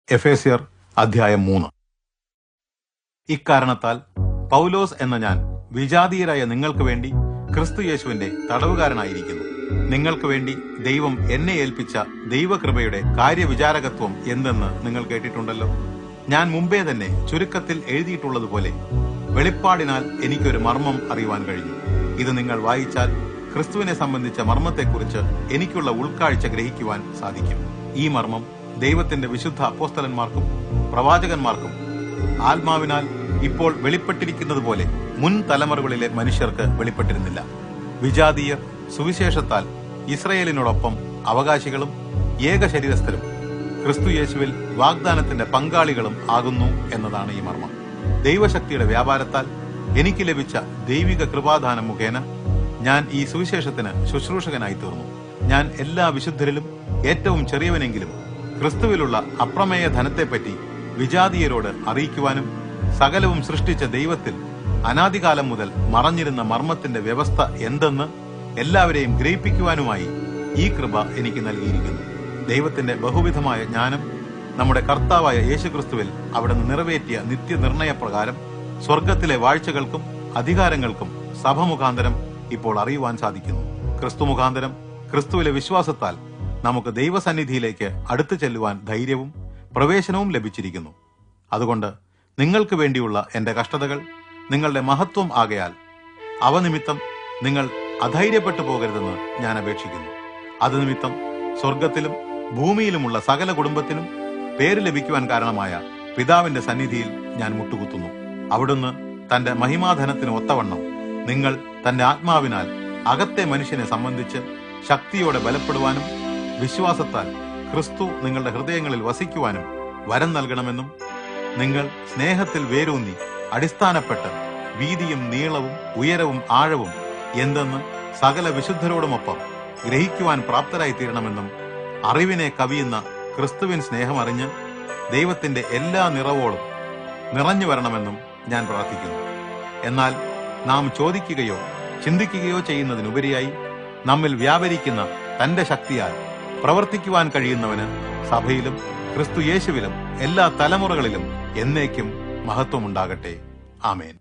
എഫേസ്യർ അധ്യായം 3. ഇക്കാരണത്താൽ പൗലോസ് എന്ന ഞാൻ വിജാതീയരായ നിങ്ങൾക്ക് വേണ്ടി ക്രിസ്തുയേശുവിന്റെ തടവുകാരനായിരിക്കുന്നു. നിങ്ങൾക്ക് വേണ്ടി ദൈവം എന്നെ ഏൽപ്പിച്ച ദൈവകൃപയുടെ കാര്യവിചാരകത്വം എന്തെന്ന് നിങ്ങൾ കേട്ടിട്ടുണ്ടല്ലോ. ഞാൻ മുമ്പേ തന്നെ ചുരുക്കത്തിൽ എഴുതിയിട്ടുള്ളതുപോലെ വെളിപ്പാടിനാൽ എനിക്കൊരു മർമ്മം അറിയുവാൻ കഴിഞ്ഞു. ഇത് നിങ്ങൾ വായിച്ചാൽ ക്രിസ്തുവിനെ സംബന്ധിച്ച മർമ്മത്തെക്കുറിച്ച് എനിക്കുള്ള ഉൾക്കാഴ്ച ഗ്രഹിക്കുവാൻ സാധിക്കും. ഈ മർമ്മം ദൈവത്തിന്റെ വിശുദ്ധ അപ്പോസ്തലന്മാർക്കും പ്രവാചകന്മാർക്കും ആത്മാവിനാൽ ഇപ്പോൾ വെളിപ്പെട്ടിരിക്കുന്നത് പോലെ മുൻ തലമുറകളിലെ മനുഷ്യർക്ക് വെളിപ്പെട്ടിരുന്നില്ല. വിജാതീയർ സുവിശേഷത്താൽ ഇസ്രയേലിനോടൊപ്പം അവകാശികളും ഏകശരീരസ്ഥരും ക്രിസ്തുയേശുവിൽ വാഗ്ദാനത്തിന്റെ പങ്കാളികളും ആകുന്നു എന്നതാണ് ഈ മർമ്മം. ദൈവശക്തിയുടെ വ്യാപാരത്താൽ എനിക്ക് ലഭിച്ച ദൈവിക കൃപാദാനം മുഖേന ഞാൻ ഈ സുവിശേഷത്തിന് ശുശ്രൂഷകനായി തീർന്നു. ഞാൻ എല്ലാ വിശുദ്ധരിലും ഏറ്റവും ചെറിയവനെങ്കിലും ക്രിസ്തുവിലുള്ള അപ്രമേയ ധനത്തെപ്പറ്റി വിജാതീയരോട് അറിയിക്കുവാനും സകലവും സൃഷ്ടിച്ച ദൈവത്തിൽ അനാദികാലം മുതൽ മറഞ്ഞിരുന്ന മർമ്മത്തിന്റെ വ്യവസ്ഥ എന്തെന്ന് എല്ലാവരെയും ഗ്രഹിപ്പിക്കുവാനുമായി ഈ കൃപ എനിക്ക് നൽകിയിരിക്കുന്നു. ദൈവത്തിന്റെ ബഹുവിധമായ ജ്ഞാനം നമ്മുടെ കർത്താവായ യേശുക്രിസ്തുവിൽ അവിടുന്ന് നിറവേറ്റിയ നിത്യനിർണയപ്രകാരം സ്വർഗത്തിലെ വാഴ്ചകൾക്കും അധികാരങ്ങൾക്കും സഭ മുഖാന്തരം ഇപ്പോൾ അറിയുവാൻ സാധിക്കുന്നു. ക്രിസ്തു മുഖാന്തരം ക്രിസ്തുവിലെ വിശ്വാസത്താൽ നമുക്ക് ദൈവസന്നിധിയിലേക്ക് അടുത്തു ചെല്ലുവാൻ ധൈര്യവും പ്രവേശനവും ലഭിച്ചിരിക്കുന്നു. അതുകൊണ്ട് നിങ്ങൾക്ക് വേണ്ടിയുള്ള എന്റെ കഷ്ടതകൾ നിങ്ങളുടെ മഹത്വം ആകയാൽ അവ നിമിത്തം നിങ്ങൾ അധൈര്യപ്പെട്ടു പോകരുതെന്ന് ഞാൻ അപേക്ഷിക്കുന്നു. അത് നിമിത്തം സ്വർഗത്തിലും ഭൂമിയിലുമുള്ള സകല കുടുംബത്തിനും പേര് ലഭിക്കുവാൻ കാരണമായ പിതാവിന്റെ സന്നിധിയിൽ ഞാൻ മുട്ടുകുത്തുന്നു. അവിടുന്ന് തന്റെ മഹിമാധനത്തിന് ഒത്തവണ്ണം നിങ്ങൾ തന്റെ ആത്മാവിനാൽ അകത്തെ മനുഷ്യനെ സംബന്ധിച്ച് ശക്തിയോടെ ബലപ്പെടുവാനും വിശ്വാസത്താൽ ക്രിസ്തു നിങ്ങളുടെ ഹൃദയങ്ങളിൽ വസിക്കുവാനും വരം നൽകണമെന്നും നിങ്ങൾ സ്നേഹത്തിൽ വേരൂന്നി അടിസ്ഥാനപ്പെട്ട് വീതിയും നീളവും ഉയരവും ആഴവും എന്തെന്ന് സകല വിശുദ്ധരോടുമൊപ്പം ഗ്രഹിക്കുവാൻ പ്രാപ്തരായി തീരണമെന്നും അറിവിനെ കവിയുന്ന ക്രിസ്തുവിൻ സ്നേഹം അറിഞ്ഞ് ദൈവത്തിന്റെ എല്ലാ നിറവോളും നിറഞ്ഞു വരണമെന്നും ഞാൻ പ്രാർത്ഥിക്കുന്നു. എന്നാൽ നാം ചോദിക്കുകയോ ചിന്തിക്കുകയോ ചെയ്യുന്നതിനുപരിയായി നമ്മിൽ വ്യാപരിക്കുന്ന തന്റെ ശക്തിയാൽ പ്രവർത്തിക്കുവാൻ കഴിയുന്നവന് സഭയിലും ക്രിസ്തു യേശുവിലും എല്ലാ തലമുറകളിലും എന്നേക്കും മഹത്വമുണ്ടാകട്ടെ. ആമേൻ.